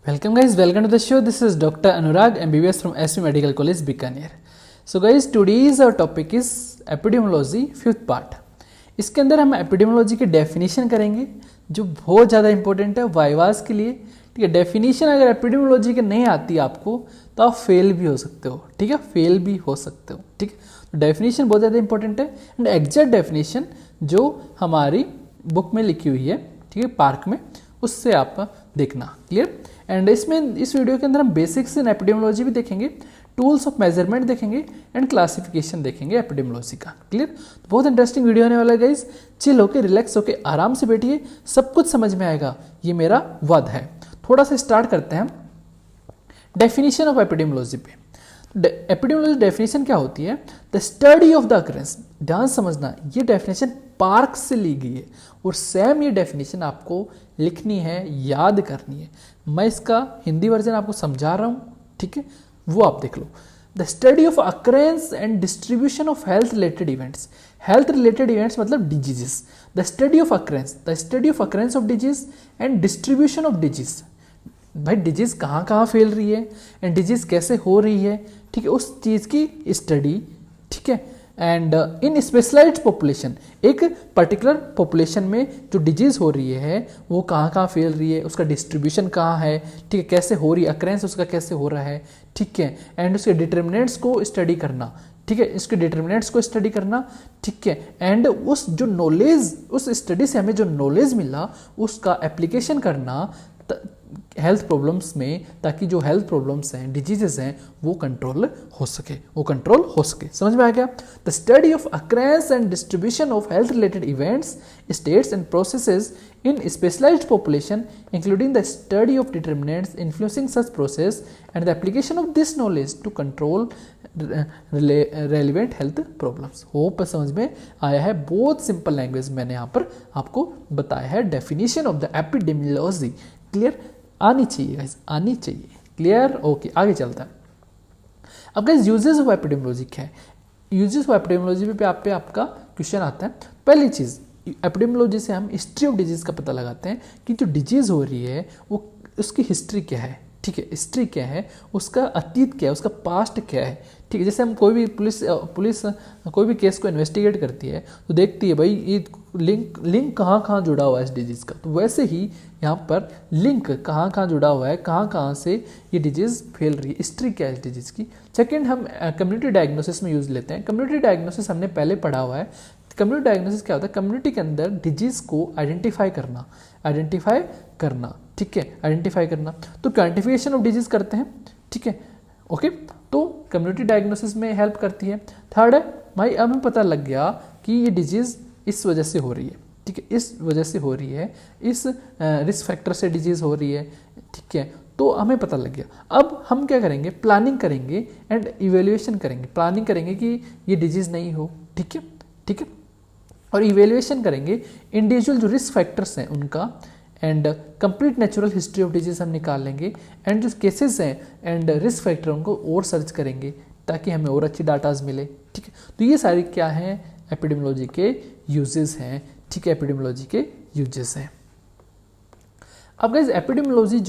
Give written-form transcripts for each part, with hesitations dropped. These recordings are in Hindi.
Welcome guys, welcome to the show. This is Dr. Anurag, MBBS from SV Medical College, Bikaner. So guys, today's our topic is epidemiology, fifth part. इसके अंदर हम एपिडेमियोलॉजी की डेफिनेशन करेंगे जो बहुत ज़्यादा इंपॉर्टेंट है वाइवास के लिए। ठीक है, डेफिनेशन अगर एपिडेमियोलॉजी की नहीं आती आपको तो आप फेल भी हो सकते हो। ठीक है, फेल भी हो सकते हो। ठीक है, तो डेफिनेशन बहुत ज़्यादा इंपॉर्टेंट है एंड एग्जैक्ट डेफिनेशन जो हमारी बुक में लिखी हुई है, ठीक है, पार्क में, उससे आप देखना। क्लियर। एंड इसमें इस वीडियो के अंदर हम बेसिक्स इन एपिडेमियोलॉजी भी देखेंगे, टूल्स ऑफ मेजरमेंट देखेंगे एंड क्लासिफिकेशन देखेंगे एपिडेमियोलॉजी का। क्लियर। तो बहुत इंटरेस्टिंग वीडियो होने वाला है गाइस। चिल होके, रिलैक्स होके, आराम से बैठिए, सब कुछ समझ में आएगा, ये मेरा वादा है। थोड़ा सा स्टार्ट करते हैं डेफिनेशन ऑफ एपिडेमियोलॉजी पे। एपिडेमियोलॉजी डेफिनेशन क्या होती है? The study of the occurrence. ध्यान समझना, ये डेफिनेशन पार्क से ली गई है और सेम ये डेफिनेशन आपको लिखनी है, याद करनी है। मैं इसका हिंदी वर्जन आपको समझा रहा हूँ, ठीक है, वो आप देख लो। The study of occurrence and distribution of health related events. Health related events मतलब diseases. The study of occurrence, the study of occurrence of disease and distribution of disease. भाई डिजीज कहाँ कहाँ फैल रही है एंड डिजीज कैसे हो रही है, ठीक है, उस चीज़ की स्टडी। ठीक है, एंड इन स्पेशलाइज्ड पॉपुलेशन, एक पर्टिकुलर पॉपुलेशन में जो डिजीज हो रही है वो कहाँ कहाँ फैल रही है, उसका डिस्ट्रीब्यूशन कहाँ है, ठीक है, कैसे हो रही है, अक्रेंस उसका कैसे हो रहा है, ठीक है, एंड उसके डिटर्मिनेंट्स को स्टडी करना। ठीक है, इसके डिटर्मिनेंट्स को स्टडी करना। ठीक है, एंड उस जो नॉलेज, उस स्टडी से हमें जो नॉलेज मिला उसका एप्लीकेशन करना हेल्थ प्रॉब्लम्स में, ताकि जो हेल्थ प्रॉब्लम्स हैं, डिजीजेस हैं, वो कंट्रोल हो सके, वो कंट्रोल हो सके। समझ में आ गया? The study of occurrences and distribution of health related events, states and processes in specialized population, including the study of determinants influencing such process and the application of this knowledge to control relevant health problems. Hope समझ में आया है? बहुत सिंपल लैंग्वेज मैंने यहाँ पर आपको बताया है। Definition of the epidemiology clear आनी चाहिए गाइस, आनी चाहिए। क्लियर, ओके, आगे चलता है। अब गाइस यूजेस ऑफ एपिडेमियोलॉजी क्या है? यूजेस ऑफ एपिडेमियोलॉजी पे आपका क्वेश्चन आता है। पहली चीज़, एपिडेमियोलॉजी से हम हिस्ट्री ऑफ डिजीज़ का पता लगाते हैं कि जो डिजीज़ हो रही है वो उसकी हिस्ट्री क्या है। ठीक है, हिस्ट्री क्या है, उसका अतीत क्या है, उसका पास्ट क्या है। ठीक है, जैसे हम कोई भी पुलिस कोई भी केस को इन्वेस्टिगेट करती है तो देखती है भाई ये लिंक कहाँ कहाँ जुड़ा हुआ है इस डिजीज़ का। तो वैसे ही यहाँ पर लिंक कहाँ कहाँ जुड़ा हुआ है, कहाँ कहाँ से ये डिजीज़ फैल रही है, हिस्ट्री क्या है इस डिजीज़ की। सेकेंड, हम कम्युनिटी डायग्नोसिस में यूज़ लेते हैं। कम्युनिटी डायग्नोसिस हमने पहले पढ़ा हुआ है। कम्युनिटी डायग्नोसिस क्या होता है? कम्युनिटी के अंदर डिजीज को आइडेंटिफाई करना, ठीक है, आइडेंटिफाई करना। तो क्वांटिफिकेशन ऑफ डिजीज करते हैं। ठीक है, ओके, तो कम्युनिटी डायग्नोसिस में हेल्प करती है। थर्ड है भाई, अब हमें पता लग गया कि ये डिजीज इस वजह से हो रही है। ठीक है, इस वजह से हो रही है, इस रिस्क फैक्टर से डिजीज हो रही है। ठीक है, तो हमें पता लग गया। अब हम क्या करेंगे? प्लानिंग करेंगे एंड इवेल्युएशन करेंगे। प्लानिंग करेंगे कि ये डिजीज नहीं हो। ठीक है, ठीक है, और इवेल्युएशन करेंगे इंडिविजुअल जो रिस्क फैक्टर्स हैं उनका, and complete natural history of disease हम निकाल लेंगे, एंड जो केसेस हैं एंड रिस्क फैक्टर उनको और सर्च करेंगे ताकि हमें और अच्छी डाटाज मिले। ठीक है, तो ये सारी क्या हैं? एपिडेमियोलॉजी के यूजेस हैं। ठीक है, एपिडेमियोलॉजी के यूजेस हैं। अब गाइस एपिडेमियोलॉजी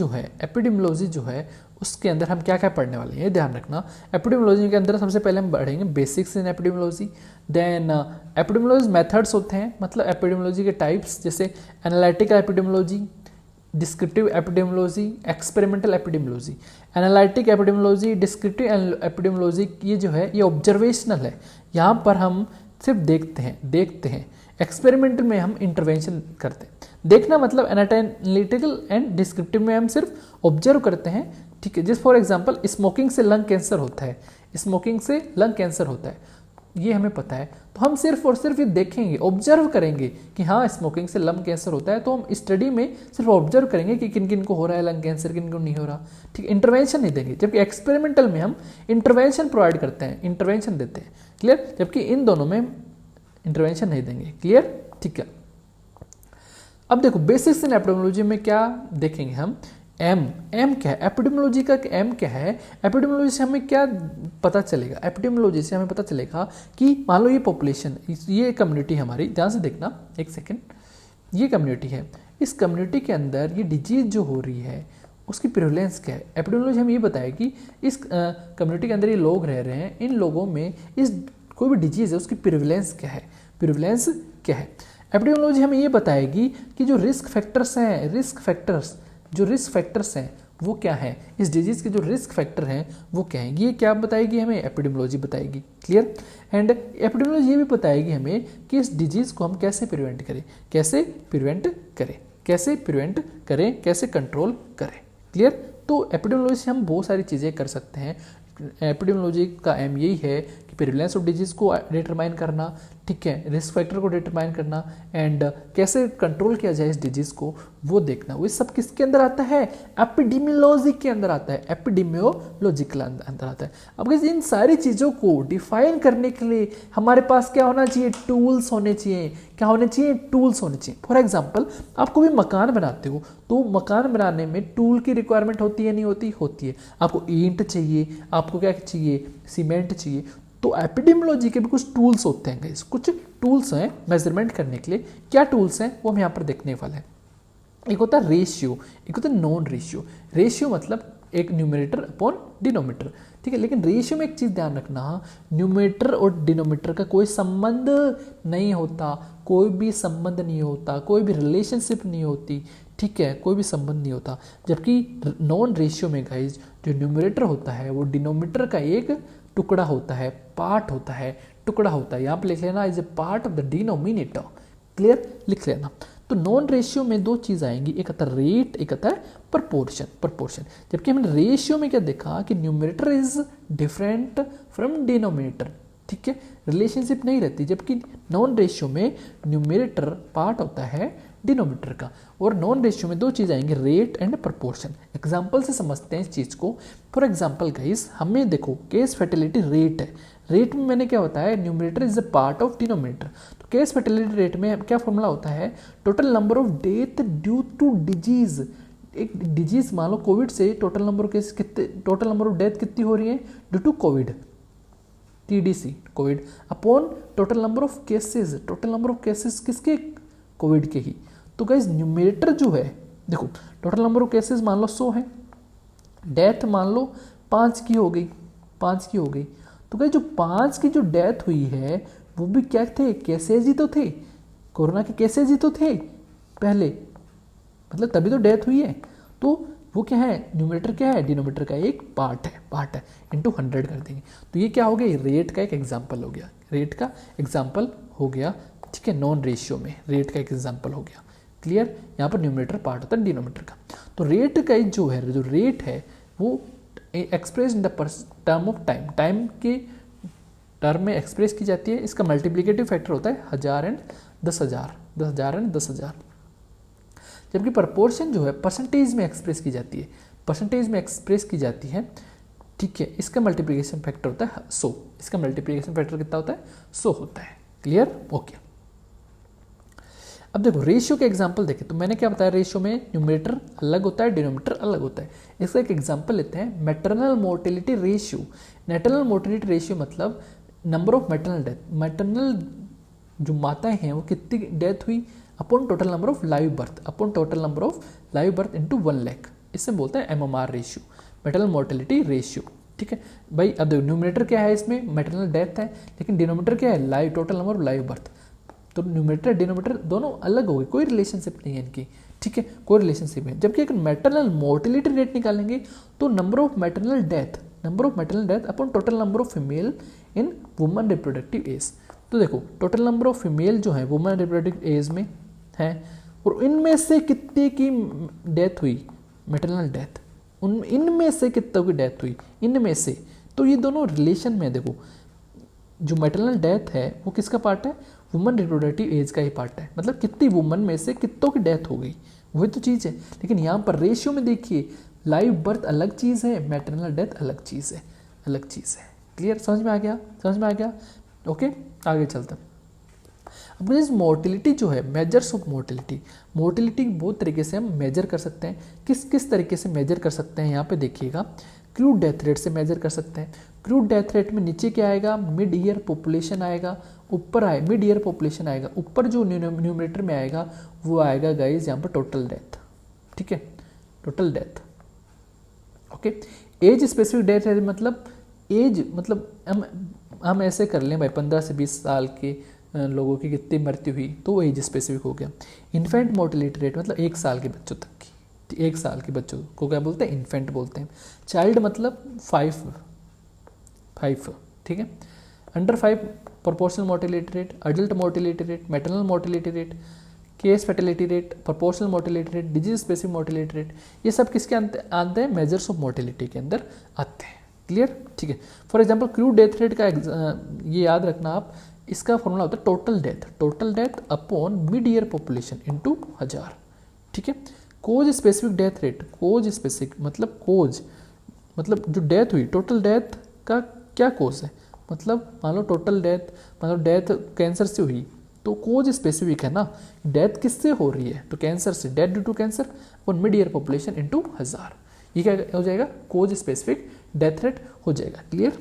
जो है उसके अंदर हम क्या क्या पढ़ने वाले हैं, ये ध्यान रखना। एपिडेमियोलॉजी के अंदर सबसे पहले हम पढ़ेंगे बेसिक्स इन एपिडेमियोलॉजी। देन एपिडेमियोलॉजी मेथड्स होते हैं, मतलब एपिडेमियोलॉजी के टाइप्स, जैसे analytical epidemiology, descriptive epidemiology, experimental epidemiology. Analytic epidemiology, descriptive epidemiology, ये जो है ये ऑब्जर्वेशनल है, यहाँ पर हम सिर्फ देखते हैं। एक्सपेरिमेंटल में हम इंटरवेंशन करते हैं। देखना मतलब एनालिटिकल एंड डिस्क्रिप्टिव में हम सिर्फ ऑब्जर्व करते हैं। ठीक है, जिस फॉर एग्जांपल स्मोकिंग से लंग कैंसर होता है, स्मोकिंग से लंग कैंसर होता है, ये हमें पता है, तो हम सिर्फ और सिर्फ ये देखेंगे, ऑब्जर्व करेंगे कि हाँ स्मोकिंग से लंग कैंसर होता है, तो हम स्टडी में सिर्फ ऑब्जर्व करेंगे कि किन किन को हो रहा है लंग कैंसर, किन को नहीं हो रहा। ठीक है, इंटरवेंशन नहीं देंगे। जबकि एक्सपेरिमेंटल में हम इंटरवेंशन प्रोवाइड करते हैं, इंटरवेंशन देते हैं। क्लियर, जबकि इन दोनों में इंटरवेंशन नहीं देंगे। क्लियर, ठीक है। अब देखो बेसिक्स इन एपिडेमियोलॉजी में क्या देखेंगे हम। एम क्या है? एपिडेमियोलॉजी का एम क्या है? एपिडेमियोलॉजी से हमें क्या पता चलेगा? एपिडेमियोलॉजी से हमें पता चलेगा कि मान लो ये पॉपुलेशन, ये कम्युनिटी हमारी, ध्यान से देखना एक सेकेंड, ये कम्युनिटी है, इस कम्युनिटी के अंदर ये डिजीज जो हो रही है उसकी प्रिवलेंस क्या है। एपिडेमियोलॉजी हमें ये बताएगी इस कम्युनिटी के अंदर ये लोग रह रहे हैं, इन लोगों में इस कोई भी डिजीज़ है उसकी प्रिवलेंस क्या है, प्रिवलेंस क्या है। एपिडेमियोलॉजी हमें ये बताएगी कि जो रिस्क फैक्टर्स हैं वो क्या है, इस डिजीज़ के जो रिस्क फैक्टर हैं वो क्या है, ये क्या बताएगी हमें, एपिडेमियोलॉजी बताएगी। क्लियर। एंड एपिडेमियोलॉजी ये भी बताएगी हमें कि इस डिजीज़ को हम कैसे प्रिवेंट करें, कैसे कंट्रोल करें। क्लियर। तो एपिडेमियोलॉजी से हम बहुत सारी चीज़ें कर सकते हैं। एपिडेमियोलॉजी का एम यही है कि प्रिवलेंस ऑफ डिजीज़ को डिटरमाइन करना, ठीक है, रिस्क फैक्टर को डिटरमाइन करना एंड कैसे कंट्रोल किया जाए इस डिजीज़ को वो देखना। वो सब किसके अंदर आता है, एपिडेमियोलॉजी के अंदर आता है, एपिडेमियोलॉजी के अंदर आता है। अब इन सारी चीज़ों को डिफाइन करने के लिए हमारे पास क्या होना चाहिए, टूल्स होने चाहिए। क्या होने चाहिए, टूल्स होने चाहिए। फॉर एग्जाम्पल आप कोई भी मकान बनाते हो तो मकान बनाने में टूल की रिक्वायरमेंट होती है, नहीं होती, होती है। आपको ईंट चाहिए, आपको क्या चाहिए, सीमेंट चाहिए। तो एपिडेमियोलॉजी के भी कुछ टूल्स होते हैं गाइस, कुछ टूल्स हैं मेजरमेंट करने के लिए। क्या टूल्स हैं वो हम यहाँ पर देखने वाले हैं। एक होता है रेशियो, एक होता है नॉन रेशियो। रेशियो मतलब एक न्यूमरेटर अपॉन डिनोमीटर, ठीक है। लेकिन रेशियो में एक चीज़ ध्यान रखना, न्यूमरेटर और डिनोमीटर का कोई संबंध नहीं होता, कोई भी संबंध नहीं होता, कोई भी रिलेशनशिप नहीं होती, ठीक है, कोई भी संबंध नहीं होता। जबकि नॉन रेशियो में गाइज जो न्यूमरेटर होता है वो डिनोमीटर का एक टुकड़ा होता है, पार्ट होता है, टुकड़ा होता है। यहाँ पे लिख लेना is a part of the denominator. Clear, लिख लेना। तो नॉन रेशियो में दो चीज़ आएंगी, एक आता है रेट, एक आता है प्रपोर्शन। जबकि हमने रेशियो में क्या देखा कि numerator is different from denominator, ठीक है, रिलेशनशिप नहीं रहती। जबकि नॉन रेशियो में न्यूमरेटर पार्ट होता है डिनोमीटर का। और नॉन रेशियो में दो चीज़ आएंगे, रेट एंड प्रपोर्शन। एग्जाम्पल से समझते हैं इस चीज़ को। फॉर एग्जाम्पल गाइस, हमें देखो केस फर्टिलिटी रेट है, रेट में मैंने क्या होता है, numerator is a part of denominator. तो केस फर्टिलिटी रेट में क्या फॉर्मूला होता है, total number of death due to disease. एक डिजीज मान लो कोविड से टोटल नंबर ऑफ केस कितने, टोटल नंबर ऑफ डेथ कितनी हो रही है due to Covid, TDC Covid, upon total number of cases, total number of cases किसके, कोविड के ही। तो गाइज न्यूमरेटर जो है, देखो टोटल नंबर ऑफ केसेस मान लो 100 है, डेथ मान लो 5 की हो गई, 5 की हो गई। तो गाइज जो 5 की जो डेथ हुई है वो भी क्या थे, केसेज ही तो थे, कोरोना के केसेज ही तो थे पहले, मतलब तभी तो डेथ हुई है। तो वो क्या है, न्यूमरेटर क्या है, डिनोमीटर का एक पार्ट है, इंटू 100 कर देंगे। तो ये क्या हो गया, रेट का एक एग्जाम्पल हो गया, रेट का एग्जाम्पल हो गया, ठीक है। नॉन रेशियो में रेट का एक एग्जाम्पल हो गया। क्लियर। यहाँ पर न्यूमरेटर पार्ट होता है डिनोमीटर का। तो रेट का जो रेट है वो express in the term of time, time के टर्म में एक्सप्रेस की जाती है। इसका मल्टीप्लिकेटिव फैक्टर होता है 1000 एंड 10,000, 10,000 एंड 10,000। जबकि प्रपोर्शन जो है परसेंटेज में एक्सप्रेस की जाती है, परसेंटेज में एक्सप्रेस की जाती है, ठीक है। इसका मल्टीप्लिकेशन फैक्टर होता है 100, इसका मल्टीप्लिकेशन फैक्टर कितना होता है, 100 होता है। Clear, okay. अब देखो रेशियो के एग्जांपल देखें तो मैंने क्या बताया, रेशियो में न्यूमरेटर अलग होता है, डिनोमिनेटर अलग होता है। इसका एक एग्जांपल लेते हैं, maternal mortality ratio. Maternal mortality ratio मतलब number of maternal death, maternal जो माताएं हैं वो कितनी डेथ हुई upon total number of live birth, upon total number of live birth into 1 lakh, इससे बोलते हैं MMR ratio, maternal mortality ratio, ठीक है भाई। अब देखो न्यूमरेटर क्या है, इसमें मैटरनल डेथ है, लेकिन डिनोमिनेटर क्या है, live, total number of live birth. तो न्यूमरेटर डिनोमिनेटर दोनों अलग हो गए, कोई रिलेशनशिप नहीं है इनकी, ठीक है, कोई रिलेशनशिप है। जबकि एक मैटरनल मोर्टेलिटी रेट निकालेंगे तो number of maternal death upon total number of female in woman reproductive age. तो देखो टोटल नंबर ऑफ फीमेल जो है वुमन रिप्रोडक्टिव एज में है, और इनमें से कितने की डेथ हुई, मैटरनल डेथ, इनमें से कितनों की डेथ हुई, इनमें से। तो ये दोनों रिलेशन में, देखो जो मैटरनल डेथ है वो किसका पार्ट है, वुमन रिप्रोडक्टिव एज का ही पार्ट है। मतलब कितनी वुमन में से कितनों की डेथ हो गई, वही तो चीज़ है। लेकिन यहाँ पर रेशियो में देखिए, लाइव बर्थ अलग चीज़ है, मैटरनल डेथ अलग चीज़ है, अलग चीज़ है। क्लियर, समझ में आ गया, ओके। आगे चलते हैं। अब इस मोर्टिलिटी जो है, मेजर्स ऑफ मोर्टिलिटी बहुत तरीके से हम मेजर कर सकते हैं। किस तरीके से मेजर कर सकते हैं, यहाँ पे देखिएगा, क्रूड डेथ रेट से मेजर कर सकते हैं। क्रूड डेथ रेट में नीचे क्या आएगा, मिड ईयर पॉपुलेशन आएगा, ऊपर आए मिड ईयर पॉपुलेशन आएगा, ऊपर जो न्यूमरेटर में आएगा वो आएगा गाइज यहाँ पर टोटल डेथ, ठीक है, total death. Okay. Age specific death है मतलब एज मतलब हम ऐसे कर लें भाई 15 से 20 साल के लोगों की कितनी मृत्यु हुई तो वो एज स्पेसिफिक हो गया। इन्फेंट मोर्टेलिटी रेट मतलब 1 साल के बच्चों तक की, 1 साल के बच्चों को क्या बोलते हैं, इन्फेंट बोलते हैं। चाइल्ड मतलब 5, ठीक है। Under 5 proportional mortality rate, adult mortality rate, maternal mortality rate, case fertility rate, proportional mortality rate, disease specific mortality rate, ये सब किसके आते हैं, मेजर्स ऑफ मोर्टेलिटी के अंदर आते हैं। क्लियर, ठीक है। For example crude death rate का ये याद रखना आप, इसका फॉर्मूला होता है total death upon mid year population into 1000, ठीक है। कोज स्पेसिफिक डेथ रेट, कोज स्पेसिफिक मतलब जो डेथ हुई, टोटल डेथ का क्या कोज है, मतलब मान लो टोटल डेथ मतलब डेथ कैंसर से हुई तो कोज स्पेसिफिक है ना, डेथ किससे हो रही है तो कैंसर से, डेथ ड्यू टू कैंसर और मिड ईयर पॉपुलेशन इनटू 1000, ये क्या हो जाएगा, कोज स्पेसिफिक डेथ रेट हो जाएगा। क्लियर।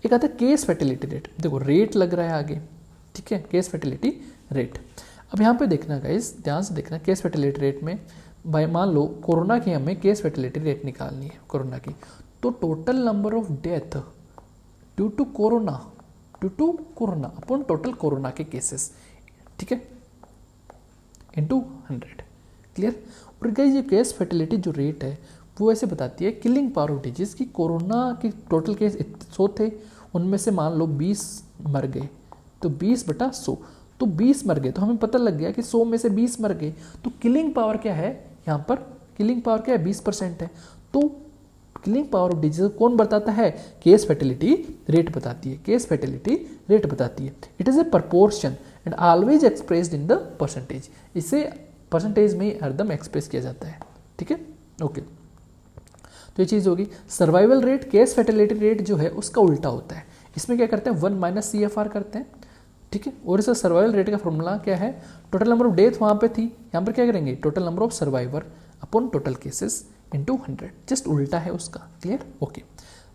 एक आता है केस फर्टिलिटी रेट, देखो रेट लग रहा है आगे, ठीक है, केस फर्टिलिटी रेट। अब यहाँ पे देखना गाइस, ध्यान से देखना, केस फर्टिलिटी रेट में भाई मान लो कोरोना की हमें केस फर्टिलिटी रेट निकालनी है कोरोना की, तो total number of death due to corona upon total corona के केसेस, ठीक है, इनटू 100। क्लियर। और गाइस ये केस फर्टिलिटी जो रेट है वो ऐसे बताती है किलिंग पावर ऑफ डिजीज की, कोरोना की टोटल केस 100 थे, उनमें से मान लो 20 मर गए तो 20/100, तो 20 मर गए तो हमें पता लग गया कि 100 में से 20 मर गए, तो किलिंग पावर क्या है यहाँ पर, किलिंग पावर क्या है 20% है। तो किलिंग पावर ऑफ डिजीज कौन बताता है, केस फर्टिलिटी रेट बताती है, केस फर्टिलिटी रेट बताती है। It is a proportion and always expressed in the percentage, इसे परसेंटेज में हरदम एक्सप्रेस किया जाता है, ठीक है, ओके। तो ये चीज़ होगी। Survival rate, case fertility rate जो है उसका उल्टा होता है, इसमें क्या करते हैं 1 - CFR करते हैं, ठीक है। और इसका सर्वाइवल रेट का फॉर्मूला क्या है, टोटल नंबर ऑफ डेथ वहाँ पे थी, यहाँ पर क्या करेंगे total number of survivor upon total cases into 100, just उल्टा है उसका। Clear, okay.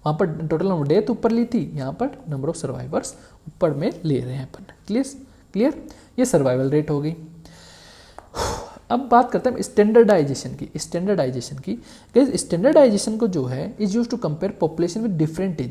वहाँ पर टोटल नंबर डेथ ऊपर ली थी, यहाँ पर नंबर ऑफ सर्वाइवर्स ऊपर में ले रहे हैं अपन। क्लियर, ये सर्वाइवल रेट हो गई। अब बात करते हैं स्टैंडर्डाइजेशन की। स्टैंडर्डाइजेशन को जो है is use to compare population with different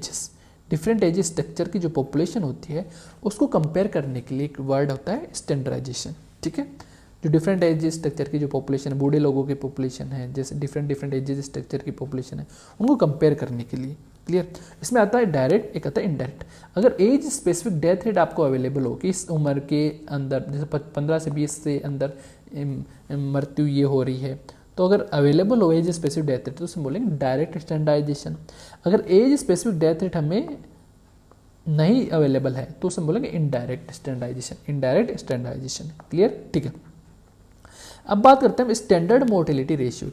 age structure की जो पॉपुलेशन होती है उसको कंपेयर करने के लिए एक वर्ड होता है स्टैंडर्डाइजेशन, ठीक है। जो डिफरेंट एज स्ट्रक्चर की जो पॉपुलेशन है, बूढ़े लोगों की पॉपुलेशन है, जैसे डिफरेंट एज स्ट्रक्चर की पॉपुलेशन है, उनको कंपेयर करने के लिए। क्लियर। इसमें आता है डायरेक्ट, एक आता है इनडायरेक्ट। अगर एज स्पेसिफिक डेथ रेट आपको अवेलेबल हो कि इस उम्र के अंदर जैसे 15 से 20 से अंदर मृत्यु ये हो रही है, तो अगर अवेलेबल हो एज स्पेसिफिक डेथ रेट तो उसे बोलेंगे डायरेक्ट स्टैंडर्डाइजेशन। अगर एज स्पेसिफिक डेथ रेट हमें नहीं अवेलेबल है तो उसे बोलेंगे इनडायरेक्ट स्टैंडर्डाइजेशन। क्लियर, ठीक है। अब बात करते हैं स्टैंडर्ड मोर्टेलिटी रेशियो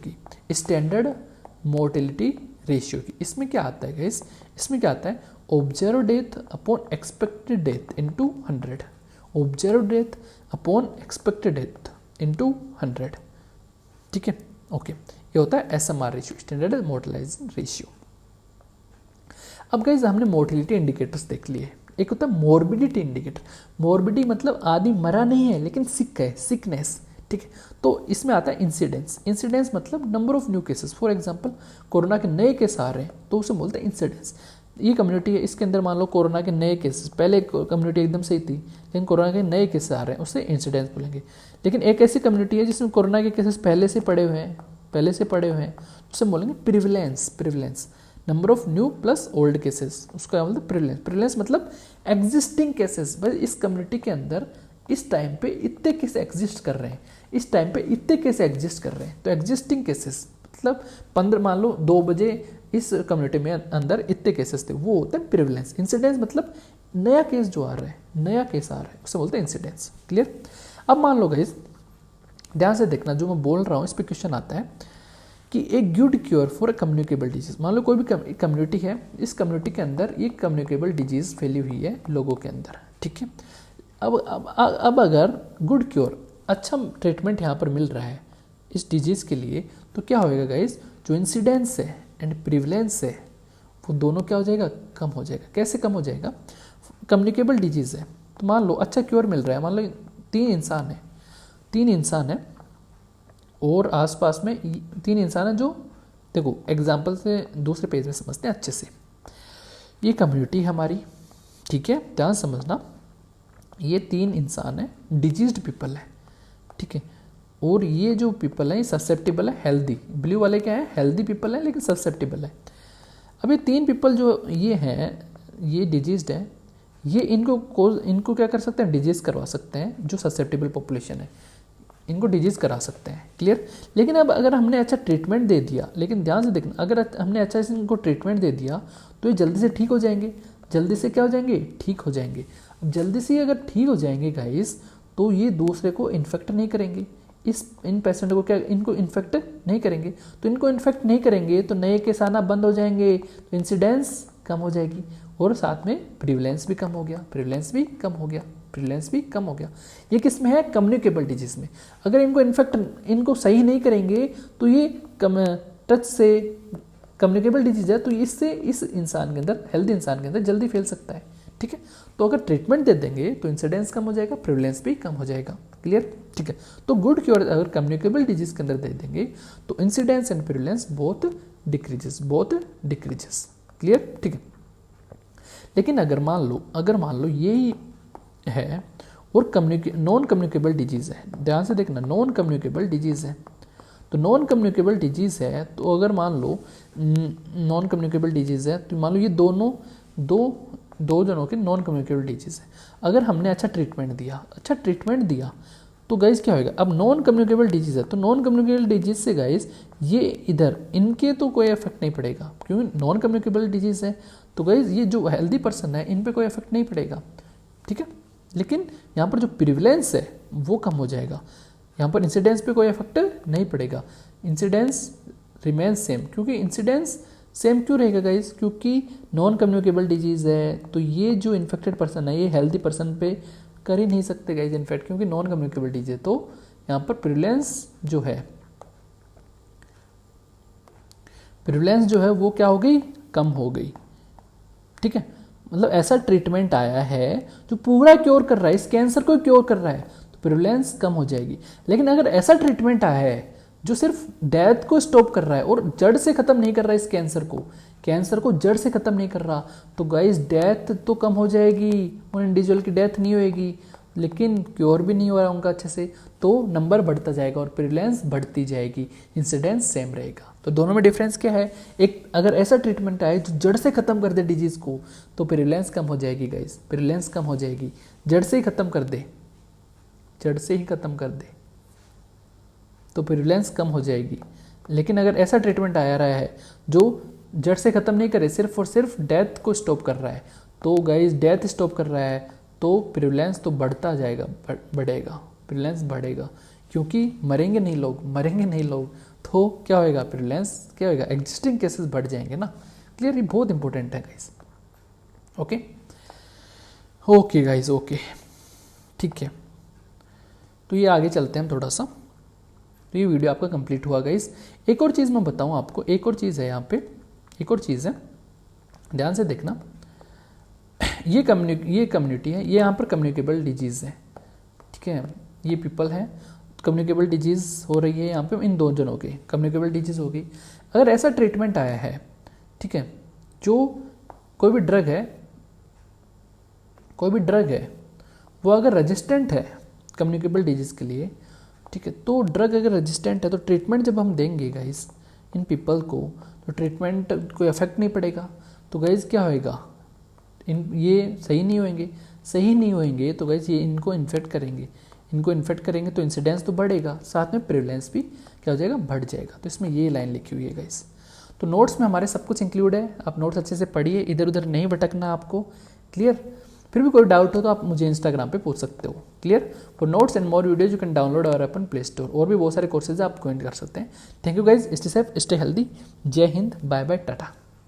की। इसमें क्या आता है गाइस, इसमें क्या आता है observe death upon expected death into 100, observe death upon expected death into 100, ठीक है, ओके। ये होता है SMR रेशियो, स्टैंडर्ड मोर्टलाइजेशन रेशियो। अब गाइस हमने मोर्टेलिटी इंडिकेटर्स देख लिए। एक होता है मोर्बिडिटी इंडिकेटर। मोर्बिडिटी मतलब आदमी मरा नहीं है लेकिन सिक है, सिकनेस, ठीक है। तो इसमें आता है इंसिडेंस मतलब number of new cases. For example corona के नए केस आ रहे हैं तो उसे बोलते हैं इंसिडेंस। ये कम्युनिटी है, इसके अंदर मान लो कोरोना के नए केसेस, पहले कम्युनिटी एकदम सही थी लेकिन कोरोना के नए केसेस आ रहे हैं, उससे इंसिडेंस बोलेंगे। लेकिन एक ऐसी कम्युनिटी है जिसमें कोरोना के केसेस पहले से पड़े हुए हैं, उससे बोलेंगे prevalence, number of new plus old cases, उसका मतलब प्रिविलेंस मतलब एग्जिस्टिंग केसेस। भाई इस कम्युनिटी के अंदर इस टाइम पे इतने केस एग्जिस्ट कर रहे हैं, तो एग्जिस्टिंग केसेस मतलब 15 मान लो 2 बजे इस कम्युनिटी में अंदर इतने केसेस थे, वो होता है प्रिविलेंस। इंसिडेंस मतलब नया केस जो आ रहा है उसे बोलते हैं इंसिडेंस। क्लियर। अब मान लो गाइस ध्यान से देखना, जो मैं बोल रहा हूँ इस पर क्वेश्चन आता है कि एक good cure for communicable disease. मान लो कोई भी कम्युनिटी है, इस कम्युनिटी के अंदर ये कम्युनिकेबल डिजीज फैली हुई है लोगों के अंदर, ठीक है। अब अगर गुड क्योर, अच्छा ट्रीटमेंट यहाँ पर मिल रहा है इस डिजीज़ के लिए, तो क्या होएगा गाइस, जो इंसिडेंस है एंड प्रिविलेंस है वो दोनों क्या हो जाएगा, कम हो जाएगा। कैसे कम हो जाएगा, कम्युनिकेबल डिजीज़ है तो मान लो अच्छा क्योर मिल रहा है, मान लो 3 इंसान है और आसपास में 3 इंसान है जो देखो एग्जाम्पल से दूसरे पेज में समझते हैं अच्छे से। ये कम्युनिटी हमारी, ठीक है, ध्यान समझना। ये 3 इंसान है, डिजीज्ड पीपल है, ठीक है, और ये जो पीपल है ये ससेप्टेबल है, हेल्दी। ब्लू वाले क्या है, हेल्दी पीपल है लेकिन ससेप्टेबल है। अब ये 3 पीपल जो ये हैं, ये डिजीज्ड है, ये इनको क्या कर सकते हैं, डिजीज करवा सकते हैं। जो ससेप्टेबल पॉपुलेशन है इनको डिजीज करा सकते हैं, क्लियर। लेकिन अब अगर हमने अच्छा ट्रीटमेंट दे दिया, लेकिन ध्यान से देखना, अगर हमने अच्छा इनको ट्रीटमेंट दे दिया तो ये जल्दी से ठीक हो जाएंगे। जल्दी से क्या हो जाएंगे, ठीक हो जाएंगे। अब जल्दी से अगर ठीक हो जाएंगे गाइस, तो ये दूसरे को इन्फेक्ट नहीं करेंगे। इन पेशेंट को क्या, इनको इन्फेक्ट नहीं करेंगे। तो इनको इन्फेक्ट नहीं करेंगे तो नए केस आना बंद हो जाएंगे, तो इंसिडेंस कम हो जाएगी, और साथ में प्रिवलेंस भी कम हो गया, प्रिवलेंस भी कम हो गया, प्रिवलेंस भी कम हो गया। ये किस में है, कम्युनिकेबल डिजीज में। अगर इनको सही नहीं करेंगे तो ये टच से कम्युनिकेबल डिजीज है, तो इससे इस इंसान के अंदर, हेल्दी इंसान के अंदर जल्दी फैल सकता है, ठीक है। तो अगर ट्रीटमेंट दे देंगे तो इंसिडेंस कम हो जाएगा, प्रिवलेंस भी कम हो जाएगा, क्लियर, ठीक है। तो गुड क्योर अगर कम्युनिकेबल डिजीज के अंदर दे देंगे तो incidence and prevalence both decreases, clear, ठीक है। लेकिन अगर मान लो यही है और नॉन कम्युनिकेबल डिजीज है, ध्यान से देखना, नॉन कम्युनिकेबल डिजीज है। तो नॉन कम्युनिकेबल डिजीज है, तो अगर मान लो नॉन कम्युनिकेबल डिजीज है, तो मान लो ये दो जनों के नॉन कम्युनिकेबल डिजीज है। अगर हमने अच्छा ट्रीटमेंट दिया तो गाइस क्या होगा, अब नॉन कम्युनिकेबल डिजीज है, तो नॉन कम्युनिकेबल डिजीज से गाइस ये इधर इनके तो कोई इफेक्ट नहीं पड़ेगा, क्योंकि नॉन कम्युनिकेबल डिजीज है। तो गाइस ये जो हेल्दी पर्सन है इन पे कोई इफेक्ट नहीं पड़ेगा, ठीक है। लेकिन यहाँ पर जो प्रिवलेंस है वो कम हो जाएगा, यहाँ पर इंसिडेंस पे कोई इफेक्ट नहीं पड़ेगा, इंसिडेंस रिमेन्स सेम। क्योंकि इंसिडेंस सेम क्यों रहेगा गाइस, क्योंकि नॉन कम्युनिकेबल डिजीज है, तो ये जो इन्फेक्टेड पर्सन है ये हेल्दी पर्सन पे कर ही नहीं सकते गाइस इन्फेक्ट, क्योंकि नॉन कम्युनिकेबल डिजीज है। तो यहाँ पर प्रिवलेंस जो है वो क्या हो गई, कम हो गई, ठीक है। मतलब ऐसा ट्रीटमेंट आया है जो पूरा क्योर कर रहा है, इस कैंसर को क्योर कर रहा है, तो प्रिवलेंस कम हो जाएगी। लेकिन अगर ऐसा ट्रीटमेंट आया है जो सिर्फ डेथ को स्टॉप कर रहा है और जड़ से खत्म नहीं कर रहा है, इस कैंसर को जड़ से खत्म नहीं कर रहा, तो गाइस डेथ तो कम हो जाएगी, उन इंडिविजुअल की डेथ नहीं होएगी, लेकिन क्योर भी नहीं हो रहा उनका अच्छे से, तो नंबर बढ़ता जाएगा और प्रिवलेंस बढ़ती जाएगी, इंसिडेंस सेम रहेगा। तो दोनों में डिफरेंस क्या है, एक अगर ऐसा ट्रीटमेंट आए जो जड़ से खत्म कर दे डिजीज को, तो प्रिवलेंस कम हो जाएगी गाइस, प्रिवलेंस कम हो जाएगी। जड़ से ही खत्म कर दे तो प्रिवलेंस कम हो जाएगी। लेकिन अगर ऐसा ट्रीटमेंट आया रहा है जो जड़ से खत्म नहीं करे, सिर्फ और सिर्फ डेथ को स्टॉप कर रहा है, तो गाइस डेथ स्टॉप कर रहा है तो प्रिवलेंस तो बढ़ता जाएगा, बढ़ेगा, प्रिवलेंस बढ़ेगा, क्योंकि मरेंगे नहीं लोग, तो क्या होएगा, प्रिवलेंस क्या होएगा, एग्जिस्टिंग केसेस बढ़ जाएंगे ना, क्लियर। ये बहुत इंपॉर्टेंट है गाइस, ओके गाइस, ओके, ठीक है। तो ये आगे चलते हैं हम थोड़ा सा। तो ये वीडियो आपका कंप्लीट हुआ गाइस। एक और चीज़ मैं बताऊं आपको, एक और चीज़ है यहाँ पे, एक और चीज़ है, ध्यान से देखना। ये कम्युनिटी है, ये यहाँ पर कम्युनिकेबल डिजीज़ है, ठीक है। ये पीपल है, कम्युनिकेबल डिजीज़ हो रही है यहाँ पे, इन 2 जनों के कम्युनिकेबल डिजीज़ हो गई। अगर ऐसा ट्रीटमेंट आया है, ठीक है, जो कोई भी ड्रग है वो अगर रेजिस्टेंट है कम्युनिकेबल डिजीज़ के लिए, ठीक है, तो ड्रग अगर रेजिस्टेंट है तो ट्रीटमेंट जब हम देंगे गाइस इन पीपल को, तो ट्रीटमेंट कोई इफेक्ट नहीं पड़ेगा। तो गाइस क्या होएगा, ये सही नहीं होएंगे तो गाइस ये इनको इन्फेक्ट करेंगे तो इंसिडेंस तो बढ़ेगा, साथ में प्रिवलेंस भी क्या हो जाएगा, बढ़ जाएगा। तो इसमें ये लाइन लिखी हुई है गाइस। तो नोट्स में हमारे सब कुछ इंक्लूड है, आप नोट्स अच्छे से पढ़िए, इधर उधर नहीं भटकना आपको, क्लियर। फिर भी कोई डाउट हो तो आप मुझे इंस्टाग्राम पे पूछ सकते हो, clear. For notes and more videos you can download और अपन प्ले स्टोर, और भी बहुत सारे कोर्सेज आप ज्वाइन कर सकते हैं। Thank you guys, stay safe, stay healthy, जय हिंद, बाय बाय, टाटा।